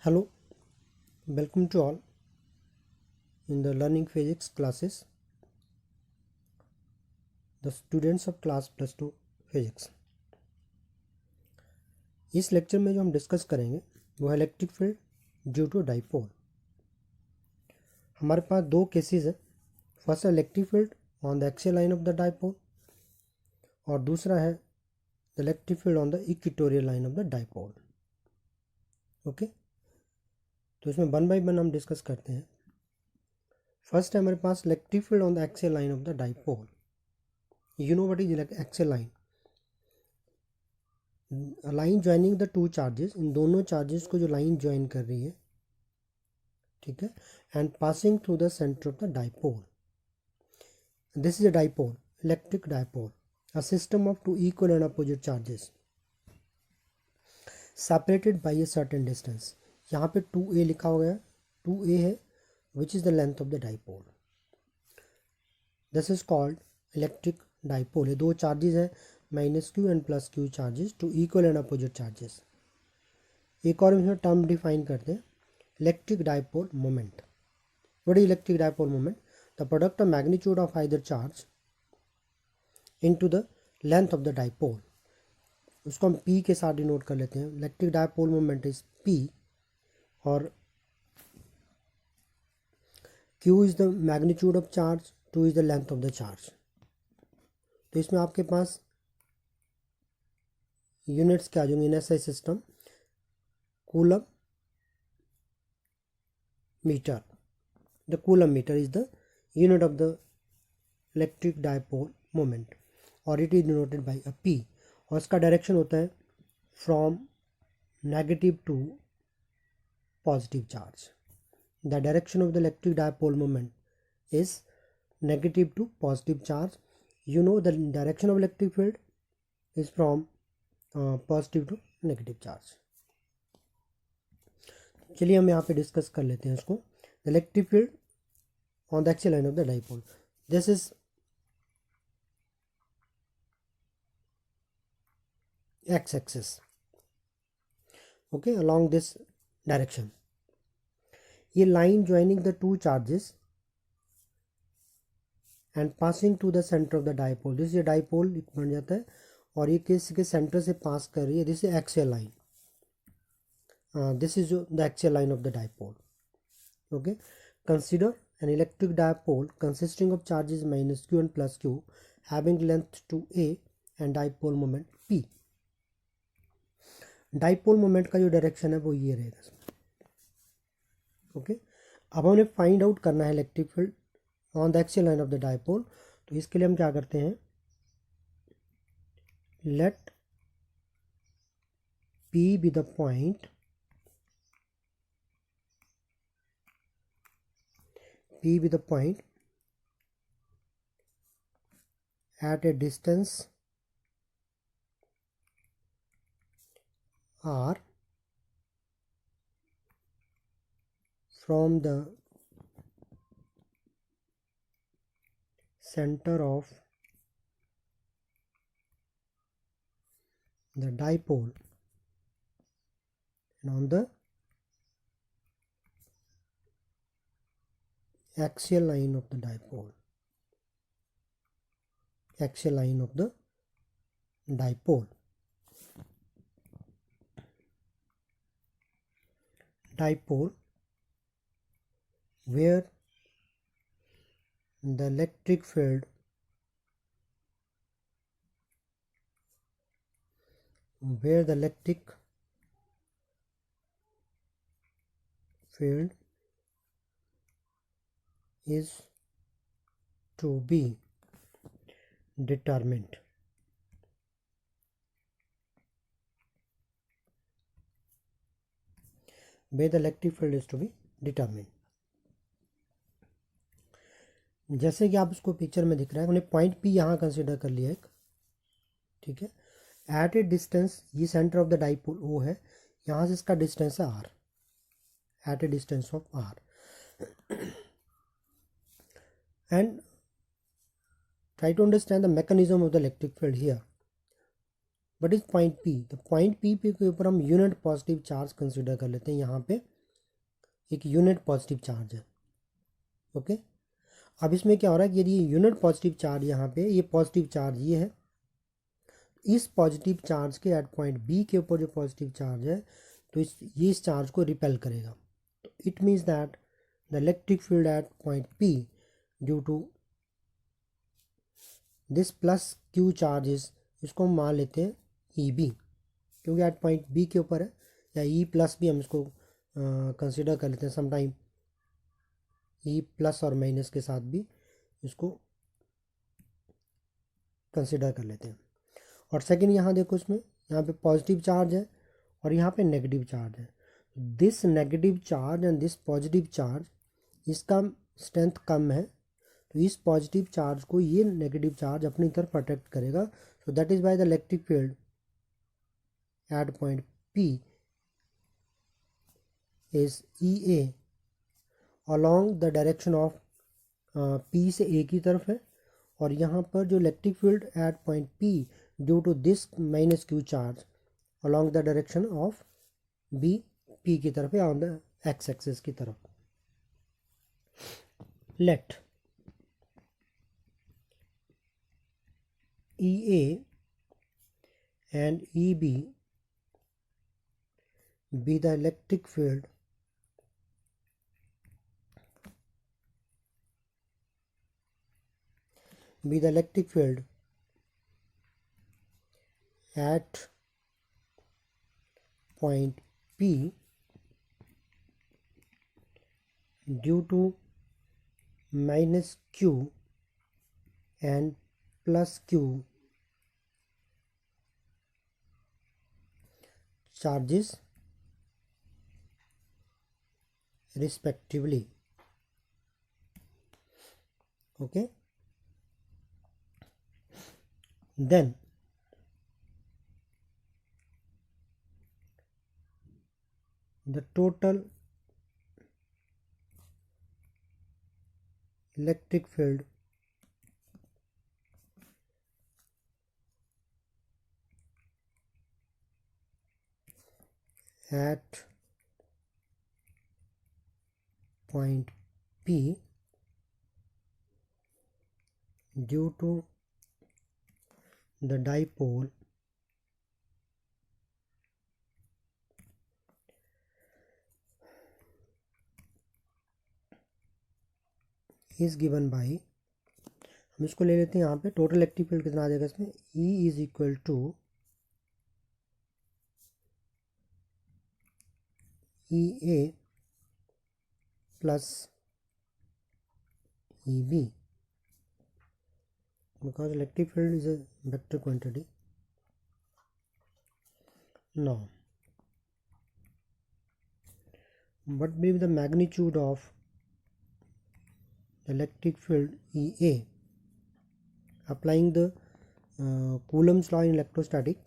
Hello, welcome to all in the learning physics classes, the students of class +2 physics. इस lecture में जो हम discuss करेंगे वो है electric field due to dipole. हमारे पास दो केसेस है, फर्स्ट है electric field on the axial line of the dipole और दूसरा है the electric field on the equatorial line of the dipole. Okay, तो इसमें वन बाय वन हम डिस्कस करते हैं। फर्स्ट है हमारे पास electric field on the axial line of the dipole. You know what is axial line? A line joining the two charges, इन दोनों charges को जो लाइन ज्वाइन कर रही है, ठीक है, and passing through the centre of the dipole. This is a dipole, electric dipole, a system of two equal and opposite charges separated by a certain distance. यहाँ पे 2a लिखा हुआ है, 2a है which is the length of the dipole. This is called electric dipole है। दो charges है -q and +q charges two equal and opposite charges. एक और इसमें टर्म डिफाइन करते हैं, electric dipole moment. What is electric dipole moment? The product of magnitude of either charge into the length of the dipole. उसको हम p के साथ denote कर लेते हैं। Electric dipole moment is p और q is the magnitude of charge, 2 is the length of the charge. तो इसमें आपके पास यूनिट्स क्या आ जाएंगे in SI system? Coulomb metre. The coulomb metre is the unit of the electric dipole moment और it is denoted by a p और इसका डायरेक्शन होता है from negative to positive charge. The direction of the electric dipole moment is negative to positive charge. You know the direction of electric field is from positive to negative charge। चलिए हम यहाँ पे discuss कर लेते हैं इसको। The electric field on the axial line of the dipole, this is x-axis, okay, along this direction। ये line joining the two charges and passing to the centre of the dipole. This ये dipole बन जाता है और ये किसके centre से पास कर रही है। This is axial line, this is the axial line of the dipole. Okay, consider an electric dipole consisting of charges -q and +q having length 2a and dipole moment p। Dipole moment का जो direction है वो ये रहेगा। Okay, अब हमें find out करना है electric field on the axial line of the dipole. तो इसके लिए हम क्या करते हैं, let p be the point, p be the point at a distance r from the center of the dipole and on the axial line of the dipole, axial line of the dipole। Dipole where the electric field is to be determined। where the electric field is to be determined। जैसे कि आप उसको picture में दिख रहा है, हमने point P यहाँ कंसिडर कर लिया एक, ठीक है। एट ए डिस्टेंस, ये centre of the dipole O है, यहाँ से इसका डिस्टेंस है R, at a distance of R। And try to understand the mechanism of the electric field here. But is point P, तो पॉइंट P के ऊपर हम यूनिट पॉजिटिव चार्ज कंसिडर कर लेते हैं यहाँ पे एक यूनिट पॉजिटिव चार्ज है। ओके, अब इसमें क्या हो रहा है कि यदि यूनिट पॉजिटिव चार्ज यहाँ पे, ये पॉजिटिव चार्ज ये है, इस पॉजिटिव चार्ज के एट पॉइंट बी के ऊपर जो पॉजिटिव चार्ज है, तो ये इस चार्ज को रिपेल करेगा। तो it means that the electric field at point P due to this plus Q charges, इसको हम मान लेते हैं ई बी, क्योंकि एट पॉइंट बी के ऊपर है, या ई प्लस भी हम इसको कंसिडर कर लेते हैं समटाइम, ई प्लस और माइनस के साथ भी इसको कंसिडर कर लेते हैं। और सेकंड यहाँ देखो, इसमें यहाँ पे पॉजिटिव चार्ज है और यहाँ पे नेगेटिव चार्ज है। This negative charge and this positive charge, इसका स्ट्रेंथ कम है, तो इस पॉजिटिव चार्ज को ये नेगेटिव चार्ज अपनी तरफ अट्रैक्ट करेगा। So that is by the electric field at point P is E A along the direction of P से ए की तरफ है, और यहाँ पर जो electric field at point P due to this minus Q charge along the direction of B P की तरफ है, ऑन द एक्स एक्सिस की तरफ। Let E A and E B be the electric field at point P due to minus Q and plus Q charges respectively. Okay, then the total electric field at point P due to the dipole is given by, हम इसको ले लेते हैं यहाँ पे, total electric field कितना आ जाएगा इसमें, E is equal to E A plus E B, because electric field is a vector quantity. Now what will be the magnitude of electric field EA applying the Coulomb's law in electrostatic,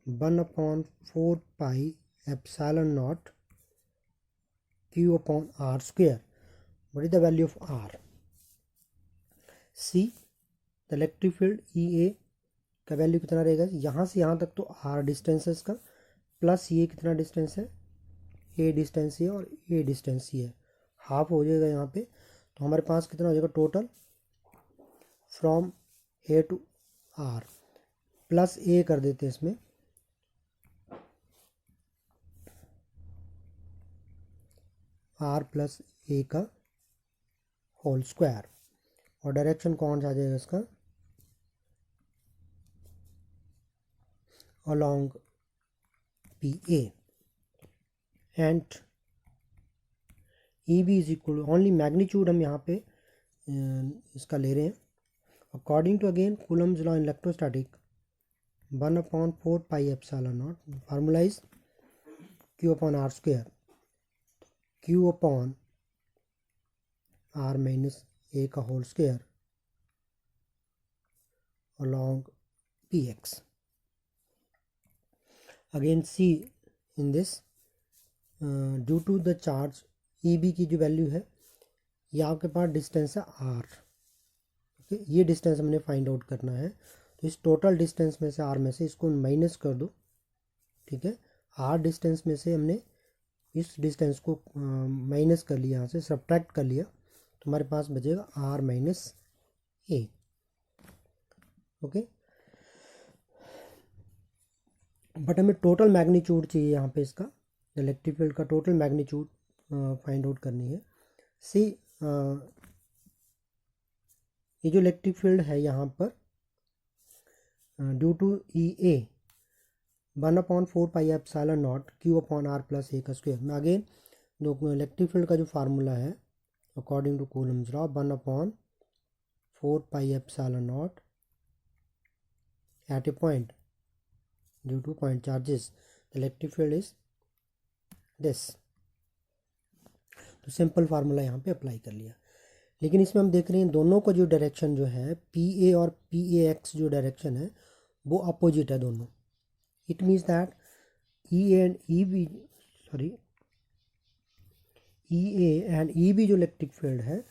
1 upon 4 pi epsilon naught Q upon R square. What is the value of R? C, the electric field EA का value कितना रहेगा, यहाँ से यहाँ तक तो R distance है इसका, प्लस ये कितना डिस्टेंस है, A डिस्टेंस ये और A डिस्टेंस ये है, हाफ हो जाएगा यहाँ पे। तो हमारे पास कितना हो जाएगा total from A to R, plus A कर देते हैं इसमें, R प्लस A का होल स्क्वायर, और डायरेक्शन कौन सा आ जाएगा इसका, along PA, and EB is equal, only magnitude हम यहाँ पे इसका ले रहे हैं, according to again Coulomb's law in electrostatic, 1 upon 4 pi epsilon naught, formula is Q upon R square, Q upon R minus A का whole square along PX. Again C in this, due to the charge EB की जो value है, ये आपके पास distance है R, okay, ये distance हमने find out करना है। तो इस टोटल डिस्टेंस में से R में से इसको माइनस कर दो, ठीक है, R डिस्टेंस में से हमने इस डिस्टेंस को माइनस कर लिया, यहाँ से सब्ट्रैक्ट कर लिया, तो हमारे पास बचेगा R minus A. Okay, but हमें टोटल मैग्नीट्यूड चाहिए यहाँ पे, इसका इलेक्ट्रिक फील्ड का टोटल मैग्नीट्यूड फाइंड आउट करनी है। सी ये जो इलेक्ट्रिक फील्ड है यहाँ पर due to E A 1/4πε0 Q/r+a का स्क्वायर में, अगेन इलेक्ट्रिक फील्ड का जो फार्मूला है according to Coulomb's law 1/4πε0 at a point due to point charges electric field is this। तो सिंपल फार्मूला यहाँ पे अप्लाई कर लिया। लेकिन इसमें हम देख रहे हैं दोनों का जो डायरेक्शन जो है पी ए और पी ए एक्स जो डायरेक्शन है वो अपोजिट है दोनों। It means that E A and E B जो इलेक्ट्रिक फील्ड है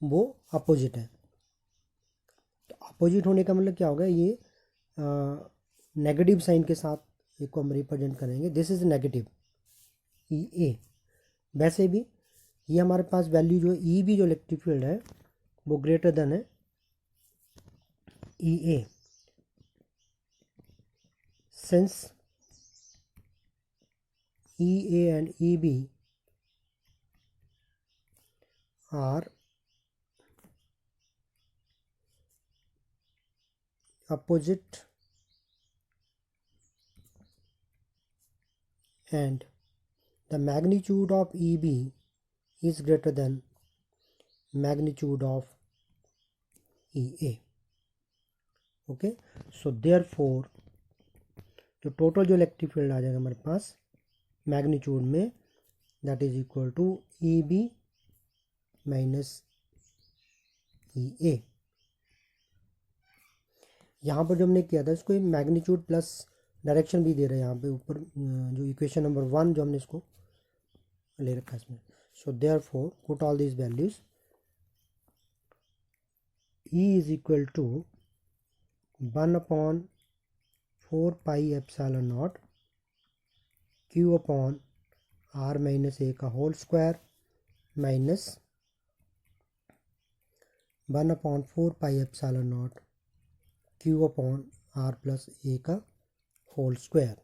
वो अपोजिट है। तो अपोजिट होने का मतलब क्या होगा, ये नेगेटिव साइन के साथ एक को हम रिप्रेजेंट करेंगे, this is negative E A. वैसे भी ये हमारे पास वैल्यू जो ई बी जो इलेक्ट्रिक फील्ड है वो ग्रेटर देन है E A, since E A and E B are opposite and the magnitude of EB is greater than magnitude of EA। Okay, so therefore जो total जो electric field आ जाएगा हमारे पास magnitude में, that is equal to EB minus EA। यहाँ पर जो हमने किया था इसको मैग्नीट्यूड प्लस डायरेक्शन भी दे रहे हैं यहाँ पे ऊपर, जो इक्वेशन नंबर 1 जो हमने इसको ले रखा है इसमें। So therefore put all these values, E is equal to 1/4πε0 Q/r-a का होल स्क्वायर माइनस 1/4πε0 Q/r+a का whole square,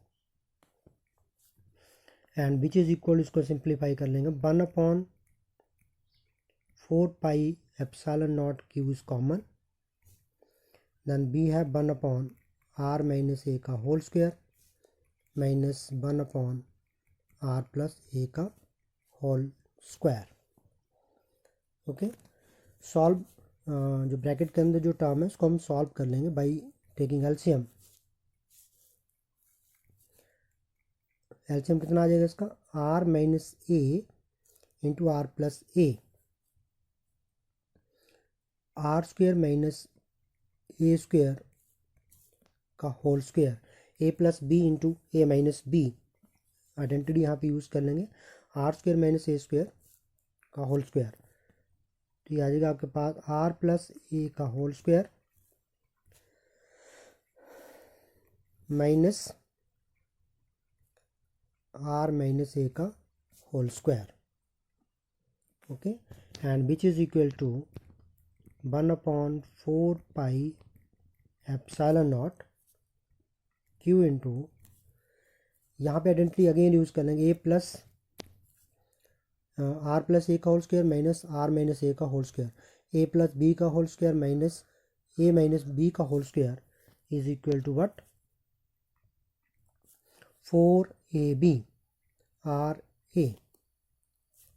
and which is equal, इसको सिंप्लीफाई कर लेंगे 1/4πε0 Q is common, then we have 1/r-a का होल स्क्वायर माइनस 1/r+a का whole square. Okay, solve जो bracket के अंदर जो टर्म है उसको हम सॉल्व कर लेंगे बाई टेकिंग एलसीएम। एलसीएम कितना आ जाएगा इसका, r minus A into R plus A, R square minus A square का whole square, A plus B into A minus B, identity यहाँ पे यूज़ कर लेंगे, R square minus A square का whole square. तो ये आ जाएगा आपके पास आर प्लस ए का whole square minus R minus A का whole square. Okay, and which is equal to 1/4πε0 Q into, यहाँ पे आइडेंटिटी अगेन यूज़ कर लेंगे, A plus R plus A का whole square minus R minus A का whole square, A plus B का whole square minus A minus B का whole square is equal to what, 4AB R A,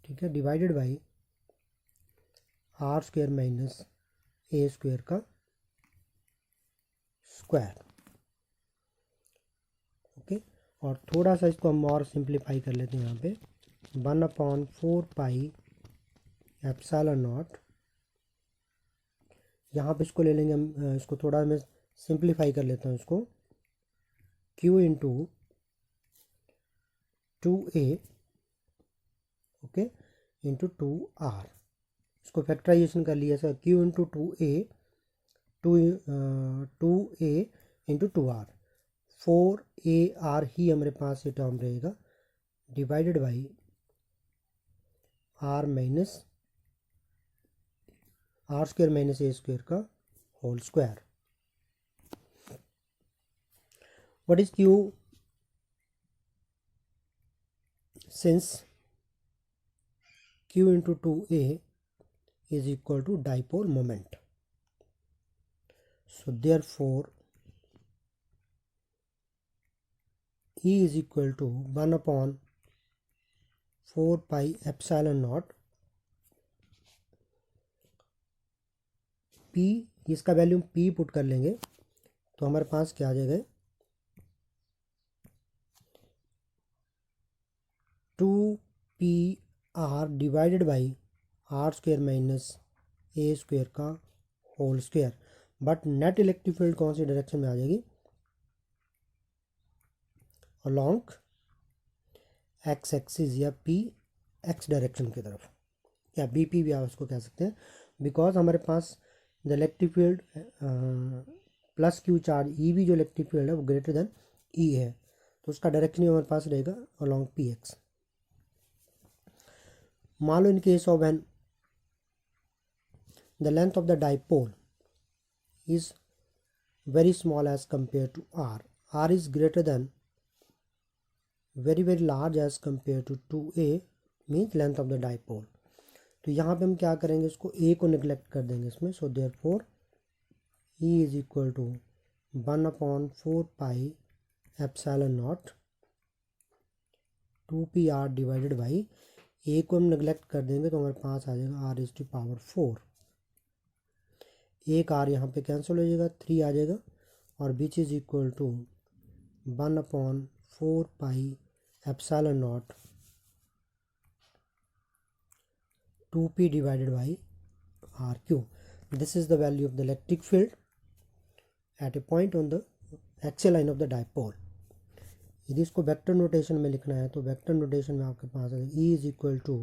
ठीक है, divided by R square minus A square का square. Okay, और थोड़ा सा इसको हम और सिंप्लीफाई कर लेते हैं यहाँ पे, 1/4πε0, यहाँ पे इसको ले लेंगे हम, इसको थोड़ा मैं सिंप्लीफाई कर लेता हूँ इसको, Q into 2A, okay, into 2R, इसको फैक्टराइजेशन कर लिया sir, Q into 2A into 2R, 4AR ही हमारे पास ये टर्म रहेगा, divided by R square minus A square का whole square. What is Q? Since Q into 2A is equal to dipole moment, so therefore E is equal to 1 upon 4 pi epsilon naught P. इसका value P put कर लेंगे तो हमारे पास क्या आ जाएगा, 2PR divided by R square minus A square का whole square. But net electric field कौन सी डायरेक्शन में आ जाएगी, अलोंग एक्स एक्सिस या पी एक्स डायरेक्शन की तरफ, या बीपी भी आप उसको कह सकते हैं, बिकॉज हमारे पास the electric field plus Q charge E भी जो इलेक्ट्रिक फील्ड है वो ग्रेटर देन ई है, तो उसका डायरेक्शन ही हमारे पास रहेगा अलोंग पी एक्स. मान लो in case of an the length of the dipole is very small as compared to R. R is greater than very large as compared to 2A means length of the dipole. तो यहाँ पे हम क्या करेंगे, इसको A को neglect कर देंगे इसमें. So therefore E is equal to 1 upon 4 pi epsilon naught 2PR divided by A को हम निगलेक्ट कर देंगे तो हमारे पास आ जाएगा R is to power 4. एक आर यहाँ पे कैंसिल हो जाएगा, 3 आ जाएगा, और which is equal to 1 upon 4 pi epsilon naught 2p divided by R Q. This is the value of the electric field at a point on the axial line of the dipole. यदि इसको vector notation में लिखना है तो vector notation में आपके पास है E is equal to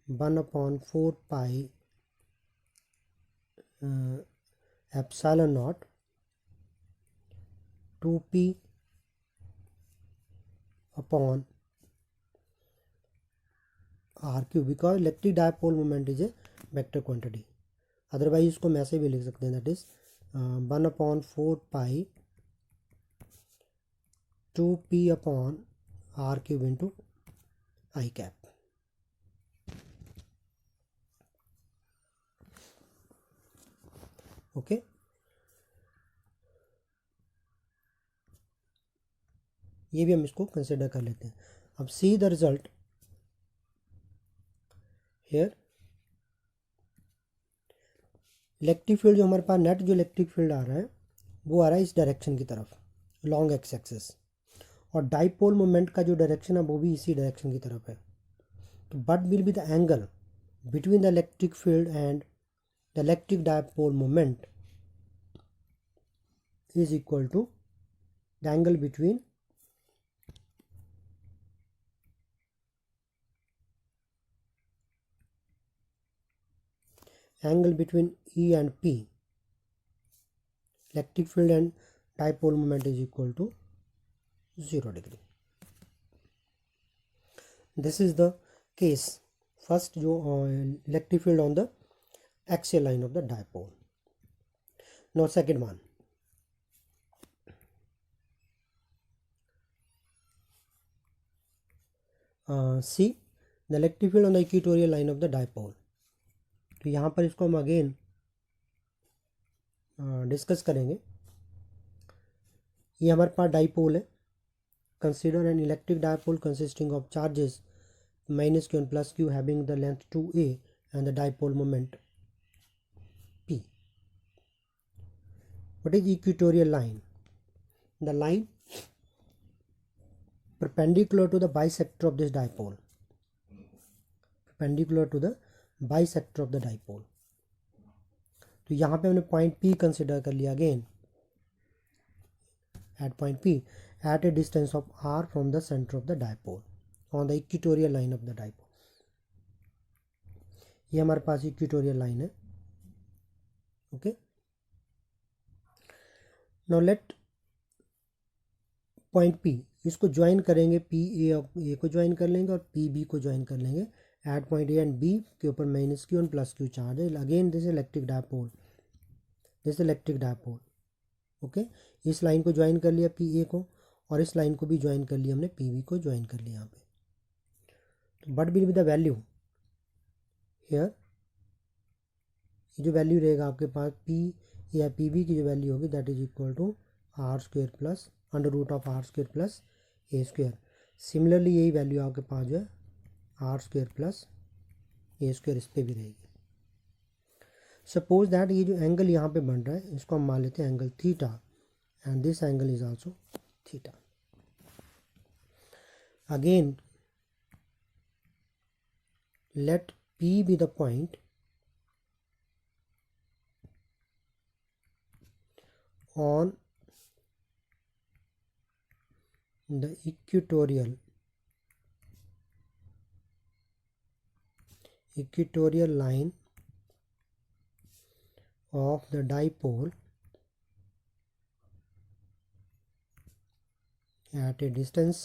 1 upon 4 pi epsilon naught 2p upon r cube, because electric dipole moment is a vector quantity. Otherwise इसको हम ऐसे भी लिख सकते हैं, that is 1 upon 4 pi 2p upon r cube into I cap. Okay, ये भी हम इसको कंसिडर कर लेते हैं. अब see the result here. Electric field जो हमारे पास नेट जो इलेक्ट्रिक फील्ड आ रहा है वो आ रहा है इस डायरेक्शन की तरफ लॉन्ग एक्स एक्सिस, और डाइपोल मोमेंट का जो डायरेक्शन है वो भी इसी डायरेक्शन की तरफ है. तो but will be the angle between the electric field and the electric dipole moment is equal to the angle between E and P. Electric field and dipole moment is equal to 0 degree. This is the case first जो electric field on the axial line of the dipole. Now second one, see the electric field on the equatorial line of the dipole. तो यहाँ पर इसको हम again discuss करेंगे. ये हमारे पास dipole है. Consider an electric dipole consisting of charges minus q and plus q having the length 2a and the dipole moment P. What is equatorial line? The line perpendicular to the bisector of this dipole. Perpendicular to the bisector of the dipole. तो यहाँ पे हमने point P consider कर लिया again at point P at a distance of r from the center of the dipole on the equatorial line of the dipole. ये हमारे पास equatorial line है. Okay, now let point P, इसको join करेंगे, P A को join कर लेंगे और P B को ज्वाइन कर लेंगे at point A and B के ऊपर minus Q and plus Q charge है। Again this electric dipole, this electric dipole. Okay, इस लाइन को ज्वाइन कर लिया पी ए को, और इस लाइन को भी ज्वाइन कर लिया हमने, पी बी को ज्वाइन कर लिया यहाँ पे। तो but will be the value here, ये जो वैल्यू रहेगा आपके पास पी या पी बी की जो वैल्यू होगी that is equal to R square plus under root of R square plus A square. Similarly यही वैल्यू आपके पास जो है R square plus A square इस पर भी रहेगी। सपोज दैट ये जो एंगल यहाँ पे बन रहा है इसको हम मान लेते हैं angle theta, and this angle is also theta. Again let P be the point on the equatorial line of the dipole at a distance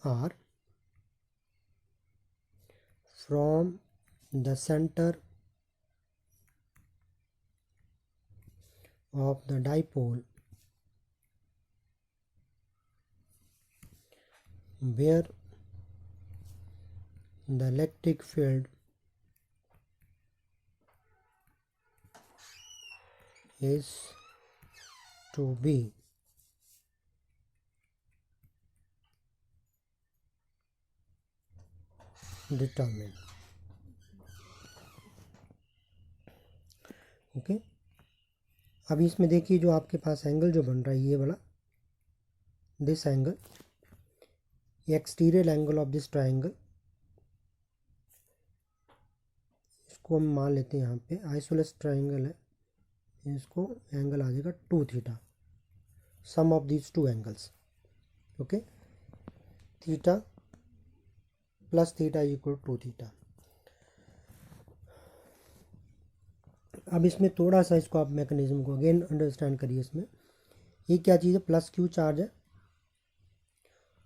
r from the center of the dipole where the electric field is to be determined। Okay, अभी इसमें देखिए जो आपके पास angle जो बन रहा है ये वाला, this angle, exterior angle of this triangle, इसको हम मान लेते हैं यहाँ पे आइसोलेस ट्रायंगल है, इसको एंगल आ जाएगा 2 theta, sum of these two angles. Okay, theta plus theta equal 2 theta. अब इसमें थोड़ा सा इसको आप मैकेनिज्म को अगेन अंडरस्टैंड करिए। इसमें ये क्या चीज़ है, प्लस क्यू चार्ज है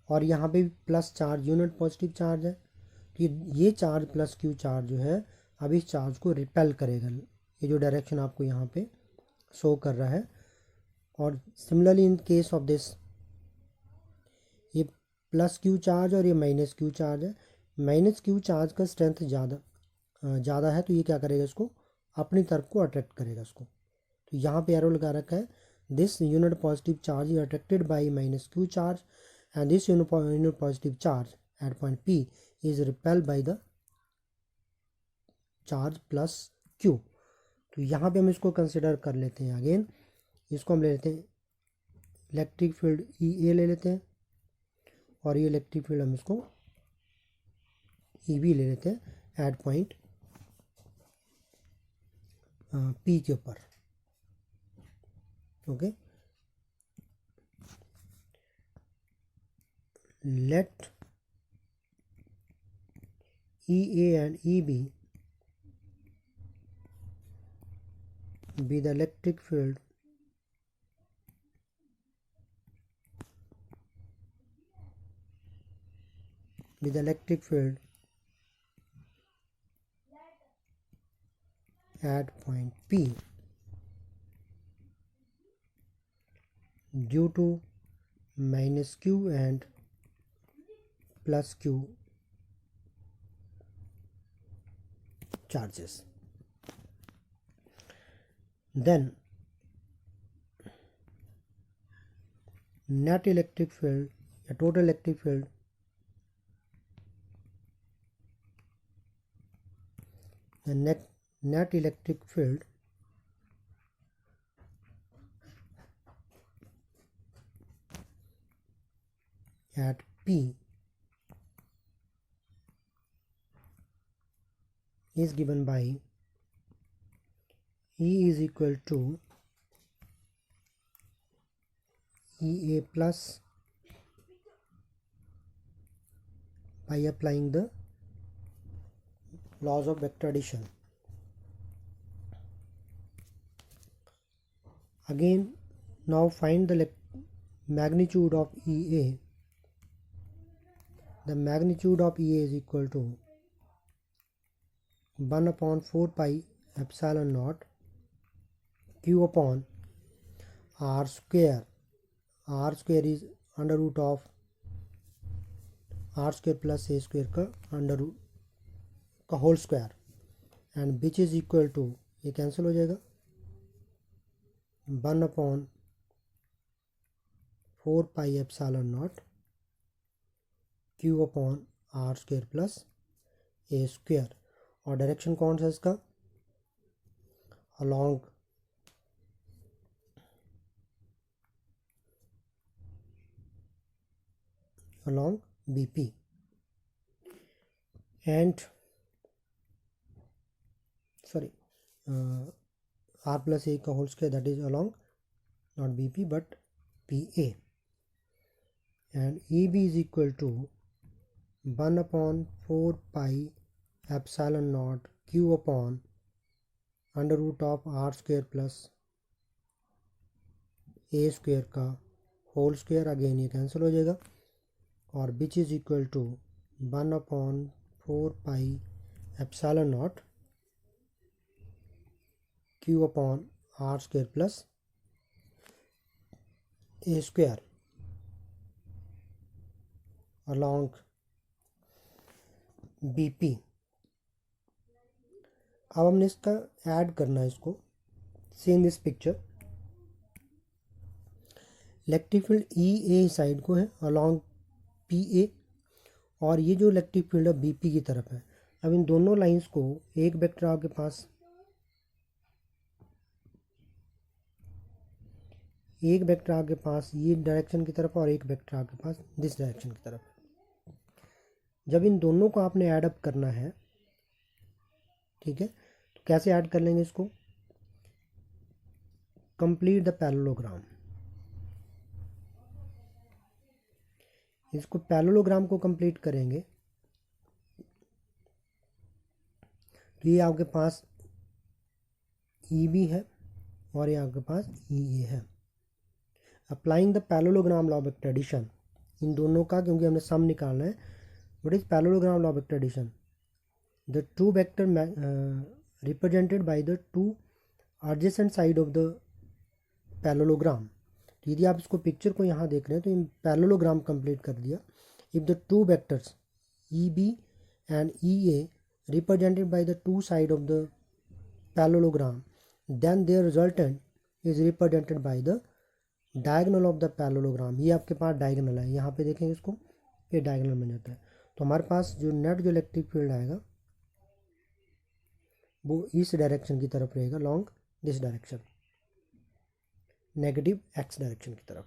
और यहाँ पे भी plus charge, unit positive charge है। तो ये चार्ज प्लस क्यू चार्ज जो है अब इस चार्ज को रिपेल करेगा, ये जो डायरेक्शन आपको यहाँ पे शो कर रहा है। और similarly in case of this, ये प्लस क्यू चार्ज और ये माइनस क्यू चार्ज है। माइनस क्यू चार्ज का स्ट्रेंथ ज़्यादा है, तो ये क्या करेगा, इसको अपनी तरफ को अट्रैक्ट करेगा इसको। तो यहाँ पे एरो लगा रखा है, this unit positive charge is attracted by minus Q charge and this unit positive charge at point P is repelled by the charge plus Q. तो यहाँ पे हम इसको कंसिडर कर लेते हैं। अगेन इसको हम ले लेते हैं इलेक्ट्रिक फील्ड ई ए ले लेते हैं, और ये इलेक्ट्रिक फील्ड हम इसको ई बी ले लेते हैं एट पॉइंट पी के ऊपर। Okay, let E A and E B be the electric field at point P due to minus Q and plus Q charges. Then net electric field, a total electric field the net electric field at P is given by E is equal to EA plus by applying the laws of vector addition. Again, now find the magnitude of EA the magnitude of E A is equal to 1/4 pi epsilon naught Q upon R square. R square is under root of R square plus A square का under root का whole square and which is equal to, ये cancel हो जाएगा, 1/4 pi epsilon naught Q upon R square plus A square. और direction कौन सा इसका, along BP and sorry r plus a का whole square, that is along not BP but PA, and EB is equal to 1/4 pi epsilon naught q upon under root of R square plus A square का whole square. Again ये cancel हो जाएगा और which is equal to 1/4 pi epsilon naught Q upon R square plus A square along BP. अब हमने इसका add करना है इसको. See in this picture, electric field E A side को है अलॉन्ग पी ए, और ये जो इलेक्ट्रिक फील्ड है बीपी की तरफ है. अब इन दोनों लाइंस को एक वेक्टर आपके पास ये डायरेक्शन की तरफ और एक वेक्टर आपके पास दिस डायरेक्शन की तरफ. जब इन दोनों को आपने ऐड अप करना है, ठीक है, तो कैसे ऐड कर लेंगे इसको, कंप्लीट द पैरेललोग्राम. इसको पैरेललोग्राम को कंप्लीट करेंगे तो ये आपके पास EB है और ये आपके पास EA है. Applying the parallelogram law of vector addition, इन दोनों का, क्योंकि हमने सम निकालना है. What is parallelogram law of vector addition, the two vector represented by the two adjacent side of the parallelogram. तो यदि आप इसको पिक्चर को यहाँ देख रहे हैं तो इन पैरेललोग्राम कंप्लीट कर दिया. If the two vectors EB and EA represented by the two side of the parallelogram, then their resultant is represented by the diagonal of the parallelogram. ये आपके पास डायगोनल है, यहाँ पे देखेंगे इसको, ये डायगोनल बन जाता है. तो हमारे पास जो नेट जो इलेक्ट्रिक फील्ड आएगा वो इस डायरेक्शन की तरफ रहेगा, long this direction, negative x direction की तरफ.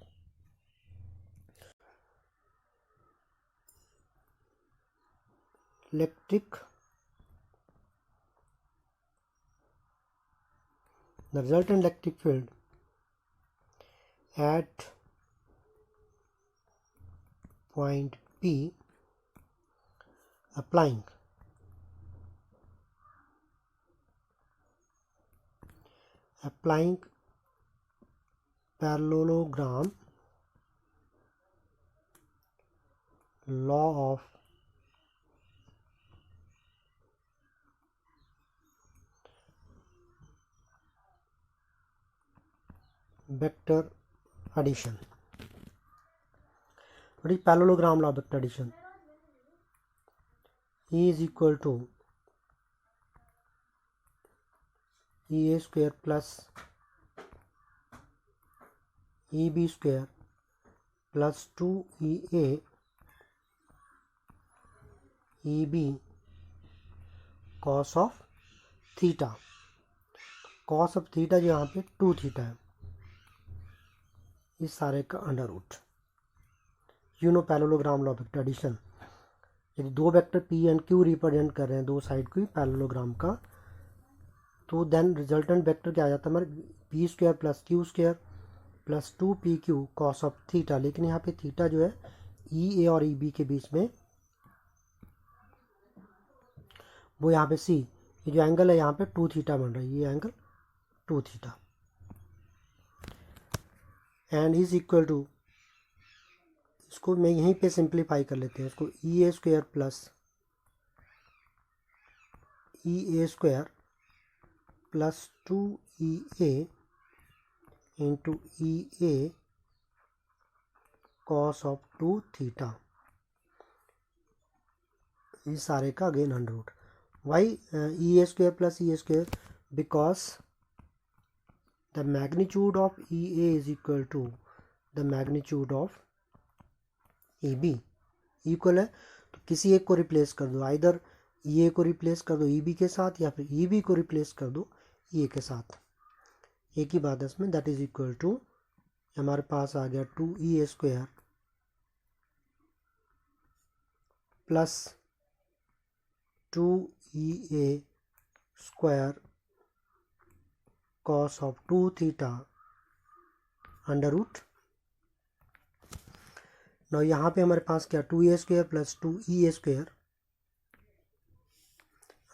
The resultant electric field at point P applying parallelogram law of vector addition. What is parallelogram law of vector addition? E is equal to EA square plus EB square plus 2EA EB cos of theta. cos of theta जो यहाँ पे 2 theta है, इस सारे का under root. Parallelogram law of vector addition, यदि दो vector P and Q represent कर रहे हैं दो साइड की पैरेललोग्राम का, तो देन रिजल्टेंट वेक्टर क्या आ जाता है हमारे P square plus Q square plus 2PQ cos of theta. लेकिन यहाँ पे थीटा जो है EA और EB के बीच में, वो यहाँ पे C, ये जो एंगल है यहाँ पे 2 थीटा बन रहा है, ये angle 2 theta, and is equal to, इसको मैं यहीं पे सिंप्लीफाई कर लेते हैं, इसको E A square plus E A square plus 2EA into E A cos of 2 theta, इस सारे का again under root. Why E A square plus E A square? Because the magnitude of E A is equal to the magnitude of E B. Equal है तो किसी एक को replace कर दो, आइदर ई ए को रिप्लेस कर दो ई बी के साथ या फिर ई बी को रिप्लेस कर दो ई ए के साथ, एक ही बात है इसमें। दैट इज इक्वल टू हमारे पास आ गया 2EA square plus 2EA square cos of 2 theta under root. ना यहाँ पे हमारे पास क्या 2A square plus 2EA square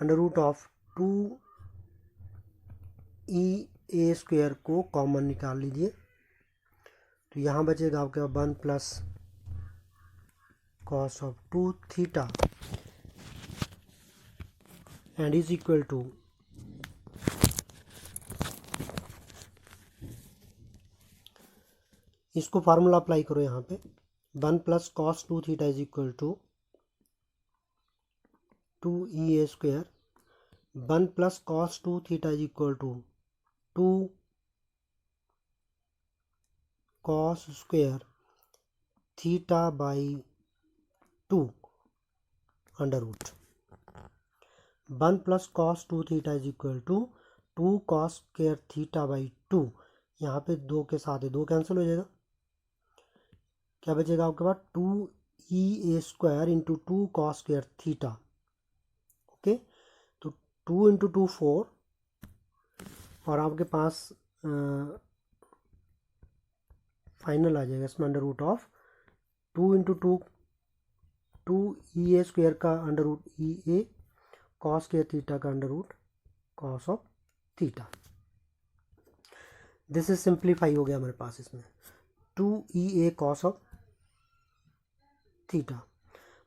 under root of 2EA square को कॉमन निकाल लीजिए, तो यहाँ बचेगा आपके 1 plus cos of 2 theta and is equal to इसको फार्मूला अप्लाई करो यहाँ पे 1 plus cos 2 theta is equal to 2EA square 1 plus cos 2 theta is equal to 2 cos square theta by 2 under root. 1 plus cos 2 theta is equal to 2 cos square theta by 2। यहाँ पे 2 के साथ है 2 cancel हो जाएगा, क्या बचेगा आपके पास 2EA square into 2 cos square theta. Okay, तो 2 इंटू 2 4 और आपके पास फाइनल आ जाएगा इसमें under root of 2 into 2EA square का under root EA cos square theta का under root cos of theta. This is simplify हो गया हमारे पास इसमें 2EA cos of theta.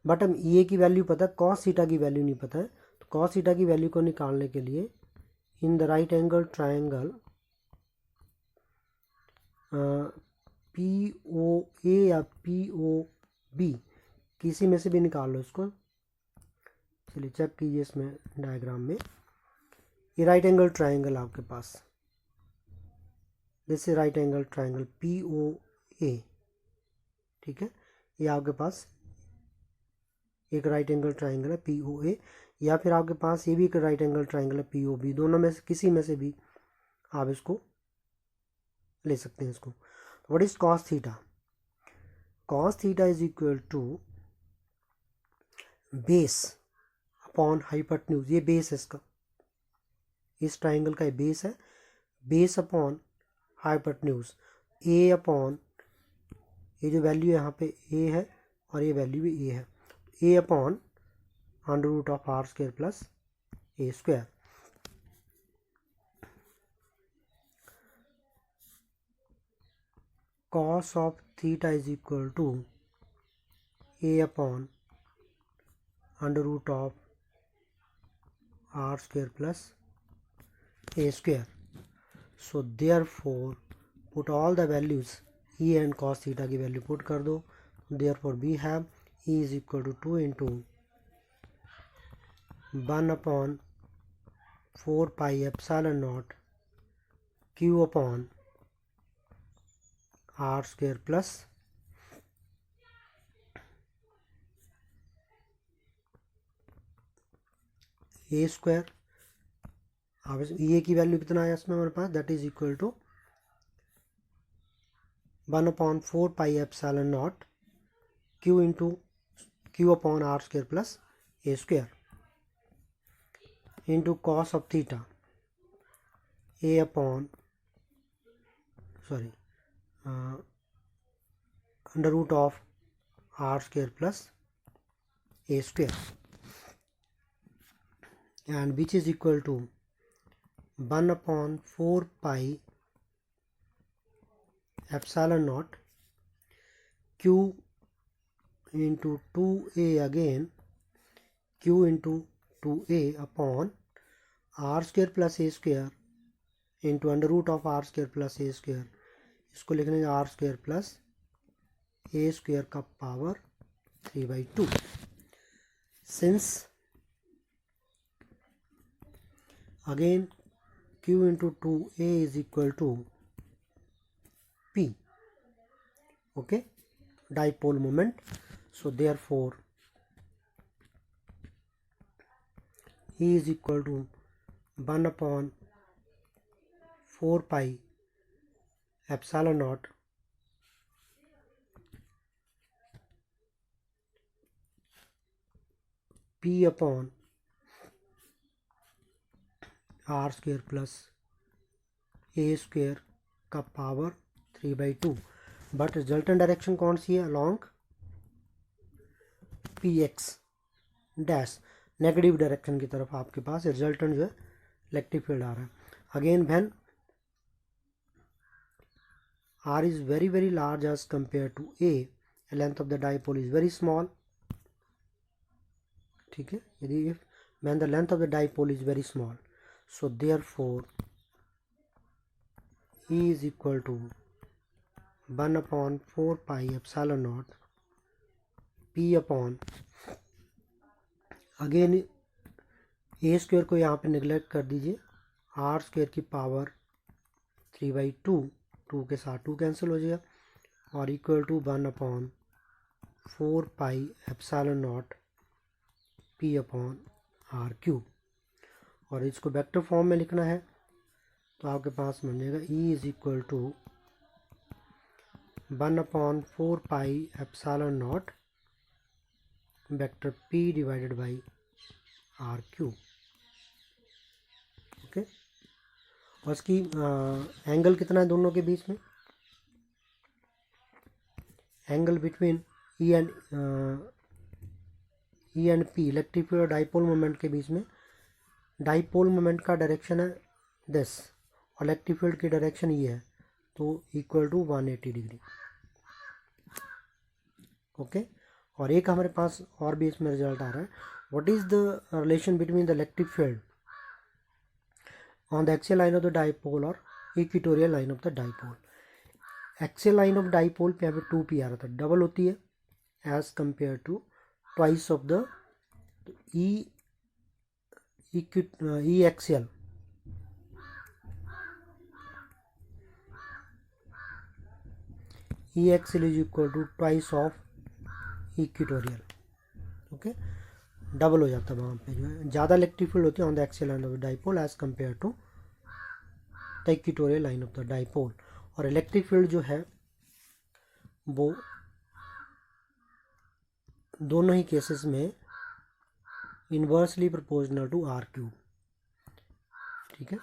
But हम EA की वैल्यू पता है, कॉस थीटा की वैल्यू नहीं पता है, तो कॉस थीटा की वैल्यू को निकालने के लिए in the right angle triangle POA या POB किसी में से भी निकाल लो इसको। चलिए चेक कीजिए इसमें डायग्राम में, ये राइट एंगल ट्रायंगल आपके पास, this is right angle triangle POA, ठीक है। ये आपके पास एक राइट एंगल ट्रायंगल है POA, या फिर आपके पास ये भी एक राइट एंगल ट्रायंगल है POB, दोनों में से किसी में से भी आप इसको ले सकते हैं इसको। What is cos theta? Cos theta is equal to base upon hypotenuse, ये बेस है इसका, इस ट्राइंगल का बेस है, base upon hypotenuse A upon, ये जो वैल्यू यहाँ पे ए है और ये वैल्यू भी ए है, a upon under root of r square plus a square. Cos of theta is equal to a upon under root of r square plus a square. So therefore put all the values, e and cos theta की value put कर दो, therefore we have e is equal to 2 into 1 upon 4 pi epsilon naught Q upon r square plus a square. अब a की value कितना आया इसमें हमारे पास, that is equal to 1 upon 4 pi epsilon naught q into q upon r square plus a square into cos of theta a upon under root of r square plus a square, and which is equal to 1 upon 4 pi epsilon naught q into 2a again, q into 2a upon r square plus a square into under root of r square plus a square, इसको लिखने r square plus a square का power 3/2. Since again q into 2a is equal to p, okay, dipole moment, so therefore E is equal to 1 upon 4 pi epsilon naught p upon r square plus a square का power 3/2. But resultant direction कौन सी है? Along px dash, negative direction की तरफ आपके पास resultant जो है electric field आ रहा है. Again when r is very very large as compared to a, length of the dipole is very small. ठीक है, यदि when the length of the dipole is very small, so therefore E is equal to 1 upon 4 pi epsilon naught p upon, again a square को यहाँ पे neglect कर दीजिए, are square की power 3/2, 2 के साथ 2 कैंसिल हो जाएगा, और equal to 1 upon 4 pi epsilon naught P upon R cube. और इसको वेक्टर फॉर्म में लिखना है तो आपके पास बन जाएगा E is equal to 1 upon 4 pi epsilon naught vector p divided by R cube. Okay, और इसकी एंगल कितना है दोनों के बीच में? Angle between E and P, electric field और डाइपोल मोमेंट के बीच में, डाइपोल मोमेंट का डायरेक्शन है दिस और इलेक्ट्रिक फील्ड की डायरेक्शन ये है, तो इक्वल टू 180 डिग्री. ओके, और एक हमारे पास और भी इसमें रिजल्ट आ रहा है. What is the relation between the electric field on the axial line of the dipole और equatorial line of the dipole? Axial line of dipole पे यहाँ पे 2p आ रहा था, डबल होती है as compare to twice of the E axial. E axial is equal to twice of equatorial. Okay, double हो जाता है वहाँ पे, जो है ज़्यादा इलेक्ट्रिक फील्ड होती है on the axial line of the dipole as compare to the equatorial line of the dipole. और इलेक्ट्रिक फील्ड जो है वो दोनों ही केसेस में inversely proportional to R cube. ठीक है.